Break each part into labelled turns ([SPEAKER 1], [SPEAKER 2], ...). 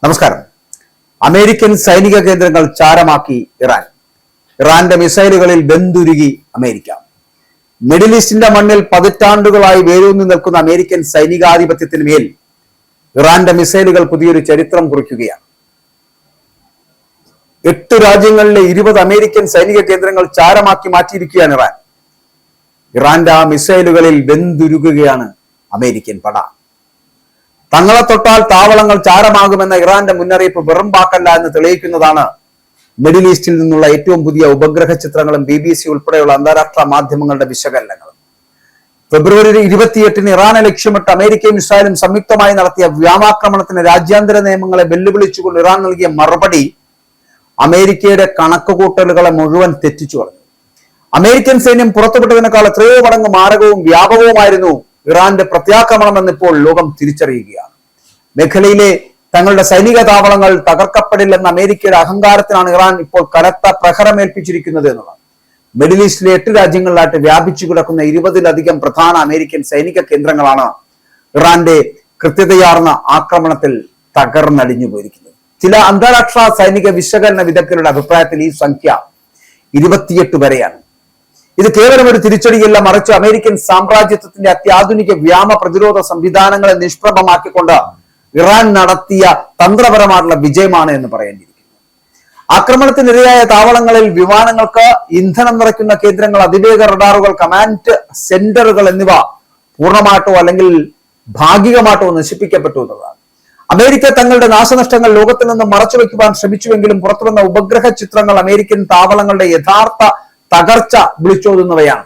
[SPEAKER 1] നമസ്കാരം. അമേരിക്കൻ സൈനിക കേന്ദ്രങ്ങൾ ചാരമാക്കി ഇറാന്റെ മിസൈലുകളിൽ വെന്തുരുകി അമേരിക്ക. മിഡിൽ ഈസ്റ്റിന്റെ മണ്ണിൽ പതിറ്റാണ്ടുകളായി വേരൂന്നി നിൽക്കുന്ന അമേരിക്കൻ സൈനികാധിപത്യത്തിന് മേൽ ഇറാന്റെ മിസൈലുകൾ പുതിയൊരു ചരിത്രം കുറിക്കുകയാണ്. 8 രാജ്യങ്ങളിലെ 20 അമേരിക്കൻ സൈനിക കേന്ദ്രങ്ങൾ ചാരമാക്കി മാറ്റിയിരിക്കുകയാണ് ഇറാന്റെ ആ മിസൈലുകളിൽ വെന്തുരുകുകയാണ് അമേരിക്കൻ പട. തങ്ങളെ തൊട്ടാൽ താവളങ്ങൾ ചാരമാകുമെന്ന ഇറാന്റെ മുന്നറിയിപ്പ് വെറും വാക്കല്ല എന്ന് തെളിയിക്കുന്നതാണ് മിഡിൽ ഈസ്റ്റിൽ നിന്നുള്ള ഏറ്റവും പുതിയ ഉപഗ്രഹ ചിത്രങ്ങളും BBC ഉൾപ്പെടെയുള്ള അന്താരാഷ്ട്ര മാധ്യമങ്ങളുടെ വിശകലനങ്ങളും. ഫെബ്രുവരി 28 ഇറാനെ ലക്ഷ്യമിട്ട് അമേരിക്കയും ഇസ്രായേലും സംയുക്തമായി നടത്തിയ വ്യോമാക്രമണത്തിന് രാജ്യാന്തര നിയമങ്ങളെ വെല്ലുവിളിച്ചുകൊണ്ട് ഇറാൻ നൽകിയ മറുപടി അമേരിക്കയുടെ കണക്കുകൂട്ടലുകളെ മുഴുവൻ തെറ്റിച്ചു കളഞ്ഞു. അമേരിക്കൻ സൈന്യം പുറത്തുവിട്ടതിനേക്കാൾ എത്രയോ മടങ്ങ് മാരകവും വ്യാപകവുമായിരുന്നു ഇറാന്റെ പ്രത്യാക്രമണം എന്നിപ്പോൾ ലോകം തിരിച്ചറിയുകയാണ്. മേഖലയിലെ തങ്ങളുടെ സൈനിക താവളങ്ങൾ തകർക്കപ്പെടില്ലെന്ന അമേരിക്കയുടെ അഹങ്കാരത്തിനാണ് ഇറാൻ ഇപ്പോൾ കനത്ത പ്രഹരമേൽപ്പിച്ചിരിക്കുന്നത് എന്നുള്ളത്. മിഡിൽ ഈസ്റ്റിലെ 8 രാജ്യങ്ങളിലായിട്ട് വ്യാപിച്ചു കിടക്കുന്ന 20-ലധികം പ്രധാന അമേരിക്കൻ സൈനിക കേന്ദ്രങ്ങളാണ് ഇറാന്റെ കൃത്യതയാർന്ന ആക്രമണത്തിൽ തകർന്നടിഞ്ഞു പോയിരിക്കുന്നത്. ചില അന്താരാഷ്ട്ര സൈനിക വിശകലന വിദഗ്ധരുടെ അഭിപ്രായത്തിൽ ഈ സംഖ്യ 28 വരെയാണ്. ഇത് കേവലം ഒരു തിരിച്ചടിയല്ല, മറിച്ച് അമേരിക്കൻ സാമ്രാജ്യത്വത്തിന്റെ അത്യാധുനിക വ്യോമ പ്രതിരോധ സംവിധാനങ്ങളെ നിഷ്പ്രഭമാക്കിക്കൊണ്ട് ഇറാൻ നടത്തിയ തന്ത്രപരമായിട്ടുള്ള വിജയമാണ് എന്ന് പറയേണ്ടിയിരിക്കുന്നു. ആക്രമണത്തിനിരയായ താവളങ്ങളിൽ വിമാനങ്ങൾക്ക് ഇന്ധനം നിറയ്ക്കുന്ന കേന്ദ്രങ്ങൾ, അതിവേഗ റഡാറുകൾ, കമാൻഡ് സെന്ററുകൾ എന്നിവ പൂർണ്ണമായിട്ടോ അല്ലെങ്കിൽ ഭാഗികമായിട്ടോ നശിപ്പിക്കപ്പെട്ടു എന്നതാണ്. അമേരിക്ക തങ്ങളുടെ നാശനഷ്ടങ്ങൾ ലോകത്തിൽ നിന്ന് മറച്ചുവെക്കുവാൻ ശ്രമിച്ചുവെങ്കിലും പുറത്തുവന്ന ഉപഗ്രഹ ചിത്രങ്ങൾ അമേരിക്കൻ താവളങ്ങളുടെ യഥാർത്ഥ തകർച്ച വിളിച്ചോതുന്നവയാണ്.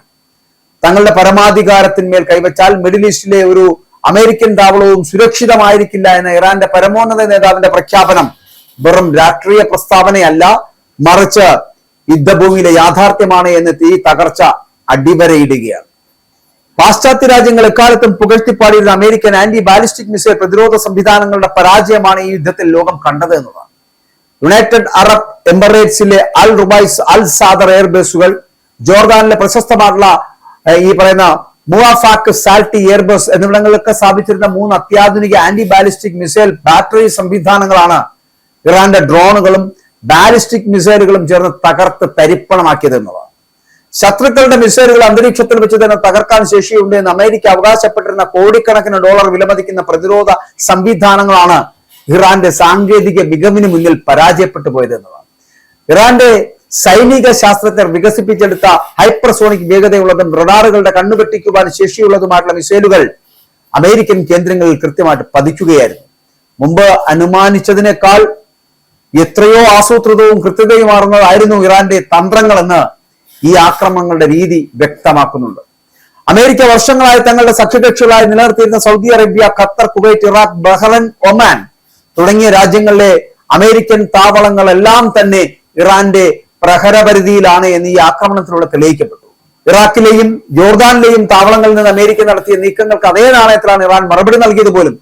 [SPEAKER 1] തങ്ങളുടെ പരമാധികാരത്തിന്മേൽ കൈവച്ചാൽ മിഡിൽ ഈസ്റ്റിലെ ഒരു അമേരിക്കൻ താവളവും സുരക്ഷിതമായിരിക്കില്ല എന്ന ഇറാന്റെ പരമോന്നത നേതാവിന്റെ പ്രഖ്യാപനം വെറും രാഷ്ട്രീയ പ്രസ്താവനയല്ല, മറിച്ച് യുദ്ധഭൂമിയിലെ യാഥാർത്ഥ്യമാണ് എന്ന് ഈ തകർച്ച അടിവരയിടുകയാണ്. പാശ്ചാത്യ രാജ്യങ്ങൾ എക്കാലത്തും പുകഴ്ത്തിപ്പാടിയിരുന്ന അമേരിക്കൻ ആന്റി ബാലിസ്റ്റിക് മിസൈൽ പ്രതിരോധ സംവിധാനങ്ങളുടെ പരാജയമാണ് ഈ യുദ്ധത്തിൽ ലോകം കണ്ടത് എന്നതാണ്. യുണൈറ്റഡ് അറബ് എമിറേറ്റ്സിലെ അൽ റുബൈസ്, അൽ സാദർ എയർബേസുകൾ, ജോർദാനിലെ പ്രശസ്തമായിട്ടുള്ള ഈ പറയുന്ന മുവാഫാക്ക് സാൽട്ടി എയർബസ് എന്നിവിടങ്ങളിലൊക്കെ സ്ഥാപിച്ചിരുന്ന 3 അത്യാധുനിക ആന്റി ബാലിസ്റ്റിക് മിസൈൽ ബാറ്ററി സംവിധാനങ്ങളാണ് ഇറാന്റെ ഡ്രോണുകളും ബാലിസ്റ്റിക് മിസൈലുകളും ചേർന്ന് തകർത്ത് തരിപ്പണമാക്കിയത് എന്നതാണ്. ശത്രുക്കളുടെ മിസൈലുകൾ അന്തരീക്ഷത്തിൽ വെച്ച് തന്നെ തകർക്കാൻ ശേഷിയുണ്ട് എന്ന് അമേരിക്ക അവകാശപ്പെട്ടിരുന്ന കോടിക്കണക്കിന് ഡോളർ വിലമതിക്കുന്ന പ്രതിരോധ സംവിധാനങ്ങളാണ് ഇറാന്റെ സാങ്കേതിക മികവിന് മുന്നിൽ പരാജയപ്പെട്ടു പോയത് എന്നതാണ്. ഇറാന്റെ സൈനിക ശാസ്ത്രജ്ഞർ വികസിപ്പിച്ചെടുത്ത ഹൈപ്പർസോണിക് വേഗതയുള്ളതും റഡാറുകളുടെ കണ്ണുവെട്ടിക്കുവാൻ ശേഷിയുള്ളതുമായിട്ടുള്ള മിസൈലുകൾ അമേരിക്കൻ കേന്ദ്രങ്ങളിൽ കൃത്യമായിട്ട് പതിക്കുകയായിരുന്നു. മുമ്പ് അനുമാനിച്ചതിനേക്കാൾ എത്രയോ ആസൂത്രിതവും കൃത്യതയുമാർന്നതായിരുന്നു ഇറാന്റെ തന്ത്രങ്ങളെന്ന് ഈ ആക്രമണങ്ങളുടെ രീതി വ്യക്തമാക്കുന്നുണ്ട്. അമേരിക്ക വർഷങ്ങളായി തങ്ങളുടെ സഖ്യകക്ഷികളായി നിലനിർത്തിയിരുന്ന Saudi Arabia, Qatar, Kuwait, Iraq, Bahrain, Oman തുടങ്ങിയ രാജ്യങ്ങളിലെ അമേരിക്കൻ താവളങ്ങളെല്ലാം തന്നെ ഇറാന്റെ പ്രഹരപരിധിയിലാണ് എന്ന് ഈ ആക്രമണത്തിലൂടെ തെളിയിക്കപ്പെട്ടു. ഇറാഖിലെയും ജോർദാനിലെയും താവളങ്ങളിൽ നിന്ന് അമേരിക്ക നടത്തിയ നീക്കങ്ങൾക്ക് അതേ നാണയത്തിലാണ് ഇറാൻ മറുപടി നൽകിയത് പോലും.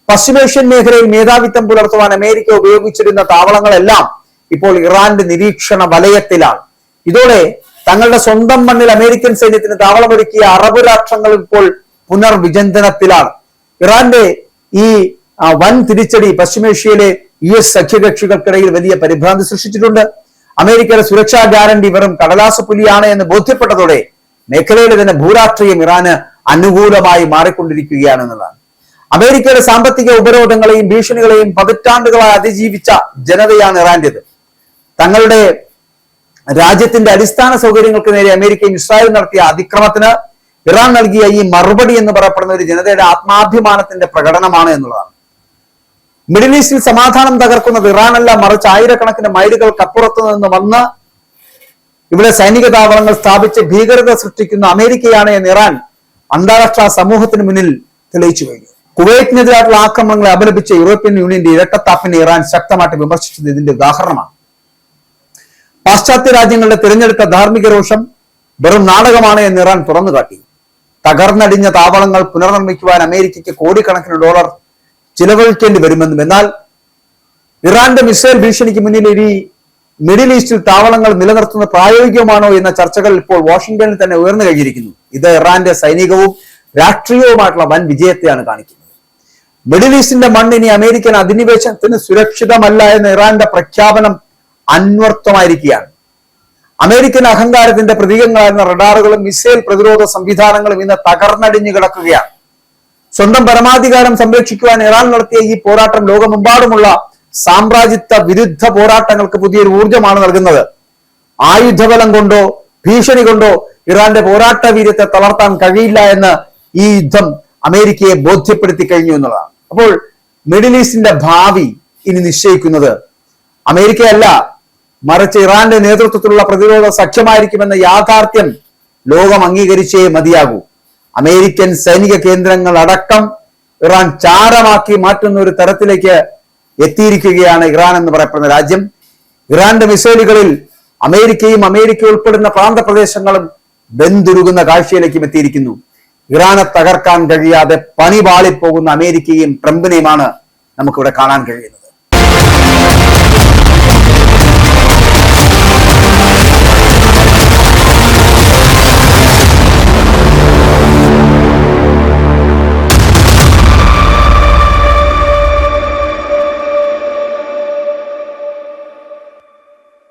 [SPEAKER 1] പശ്ചിമേഷ്യൻ മേഖലയിൽ മേധാവിത്വം പുലർത്തുവാൻ അമേരിക്ക ഉപയോഗിച്ചിരുന്ന താവളങ്ങളെല്ലാം ഇപ്പോൾ ഇറാന്റെ നിരീക്ഷണ വലയത്തിലാണ്. ഇതോടെ തങ്ങളുടെ സ്വന്തം മണ്ണിൽ അമേരിക്കൻ സൈന്യത്തിന് താവളമൊരുക്കിയ അറബ് രാഷ്ട്രങ്ങൾ ഇപ്പോൾ പുനർവിചിന്തനത്തിലാണ്. ഇറാന്റെ ഈ വൻ തിരിച്ചടി പശ്ചിമേഷ്യയിലെ US സഖ്യകക്ഷികൾക്കിടയിൽ വലിയ പരിഭ്രാന്തി സൃഷ്ടിച്ചിട്ടുണ്ട്. അമേരിക്കയുടെ സുരക്ഷാ ഗ്യാരണ്ടി വെറും കടലാസപ്പുലിയാണ് എന്ന് ബോധ്യപ്പെട്ടതോടെ മേഖലയിലെ തന്നെ ഭൂരാഷ്ട്രീയം ഇറാന് അനുകൂലമായി മാറിക്കൊണ്ടിരിക്കുകയാണ് എന്നതാണ്. അമേരിക്കയുടെ സാമ്പത്തിക ഉപരോധങ്ങളെയും ഭീഷണികളെയും പതിറ്റാണ്ടുകളായി അതിജീവിച്ച ജനതയാണ് ഇറാന്റേത്. തങ്ങളുടെ രാജ്യത്തിന്റെ അടിസ്ഥാന സൗകര്യങ്ങൾക്ക് നേരെ അമേരിക്കയും ഇസ്രായേലും നടത്തിയ അതിക്രമത്തിന് ഇറാൻ നൽകിയ ഈ മറുപടി എന്ന് പറയപ്പെടുന്ന ഒരു ജനതയുടെ ആത്മാഭിമാനത്തിന്റെ പ്രകടനമാണ് എന്നുള്ളതാണ്. മിഡിൽ ഈസ്റ്റിൽ സമാധാനം തകർക്കുന്നത് ഇറാനല്ല, മറിച്ച് ആയിരക്കണക്കിന് മൈലുകൾക്കപ്പുറത്തു നിന്ന് വന്ന് ഇവിടെ സൈനിക താവളങ്ങൾ സ്ഥാപിച്ച് ഭീകരത സൃഷ്ടിക്കുന്ന അമേരിക്കയാണ് എന്ന് ഇറാൻ അന്താരാഷ്ട്ര സമൂഹത്തിന് മുന്നിൽ തെളിയിച്ചു കഴിഞ്ഞു. കുവൈറ്റിനെതിരായിട്ടുള്ള ആക്രമണങ്ങളെ അപലപിച്ച യൂറോപ്യൻ യൂണിയന്റെ ഇരട്ടത്താപ്പിനെ ഇറാൻ ശക്തമായിട്ട് വിമർശിച്ചത് ഇതിന്റെ ഉദാഹരണമാണ്. പാശ്ചാത്യ രാജ്യങ്ങളുടെ തിരഞ്ഞെടുത്ത ധാർമ്മിക രോഷം വെറും നാടകമാണ് എന്ന് ഇറാൻ തുറന്നു കാട്ടി. തകർന്നടിഞ്ഞ താവളങ്ങൾ പുനർനിർമ്മിക്കുവാൻ അമേരിക്കയ്ക്ക് കോടിക്കണക്കിന് ഡോളർ ചിലവഴിക്കേണ്ടി വരുമെന്നും, എന്നാൽ ഇറാന്റെ മിസൈൽ ഭീഷണിക്ക് മുന്നിൽ ഈ മിഡിൽ ഈസ്റ്റിൽ താവളങ്ങൾ നിലനിർത്തുന്നത് പ്രായോഗികമാണോ എന്ന ചർച്ചകൾ ഇപ്പോൾ വാഷിംഗ്ടണിൽ തന്നെ ഉയർന്നു കഴിഞ്ഞിരിക്കുന്നു. ഇത് ഇറാന്റെ സൈനികവും രാഷ്ട്രീയവുമായിട്ടുള്ള വൻ വിജയത്തെയാണ് കാണിക്കുന്നത്. മിഡിൽ ഈസ്റ്റിന്റെ മണ്ണ് ഇനി അമേരിക്കൻ അധിനിവേശത്തിന് സുരക്ഷിതമല്ല എന്ന ഇറാന്റെ പ്രഖ്യാപനം അന്വർത്ഥമായിരിക്കുകയാണ്. അമേരിക്കൻ അഹങ്കാരത്തിന്റെ പ്രതീകങ്ങളായിരുന്ന റഡാറുകളും മിസൈൽ പ്രതിരോധ സംവിധാനങ്ങളും ഇന്ന് തകർന്നടിഞ്ഞു കിടക്കുകയാണ്. സ്വന്തം പരമാധികാരം സംരക്ഷിക്കുവാൻ ഇറാൻ നടത്തിയ ഈ പോരാട്ടം ലോകമെമ്പാടുമുള്ള സാമ്രാജ്യത്വ വിരുദ്ധ പോരാട്ടങ്ങൾക്ക് പുതിയൊരു ഊർജമാണ് നൽകുന്നത്. ആയുധബലം കൊണ്ടോ ഭീഷണി കൊണ്ടോ ഇറാന്റെ പോരാട്ട വീര്യത്തെ തളർത്താൻ കഴിയില്ല എന്ന് ഈ യുദ്ധം അമേരിക്കയെ ബോധ്യപ്പെടുത്തി കഴിഞ്ഞു എന്നുള്ളതാണ്. അപ്പോൾ മിഡിൽ ഈസ്റ്റിന്റെ ഭാവി ഇനി നിശ്ചയിക്കുന്നത് അമേരിക്കയല്ല, മറിച്ച് ഇറാന്റെ നേതൃത്വത്തിലുള്ള പ്രതിരോധ സഖ്യമായിരിക്കുമെന്ന യാഥാർത്ഥ്യം ലോകം അംഗീകരിച്ചേ മതിയാകൂ. അമേരിക്കൻ സൈനിക കേന്ദ്രങ്ങൾ അടക്കം ഇറാൻ ചാരമാക്കി മാറ്റുന്ന ഒരു തരത്തിലേക്ക് എത്തിയിരിക്കുകയാണ് ഇറാൻ എന്ന് പറയപ്പെടുന്ന രാജ്യം. ഇറാന്റെ മിസൈലുകളിൽ അമേരിക്കയും അമേരിക്ക ഉൾപ്പെടുന്ന പ്രാന്തപ്രദേശങ്ങളും വെന്തുരുകുന്ന കാഴ്ചയിലേക്കും എത്തിയിരിക്കുന്നു. ഇറാനെ തകർക്കാൻ കഴിയാതെ പണി പാളിപ്പോകുന്ന അമേരിക്കയും ട്രംപിനെയുമാണ് നമുക്കിവിടെ കാണാൻ കഴിയുന്നത്.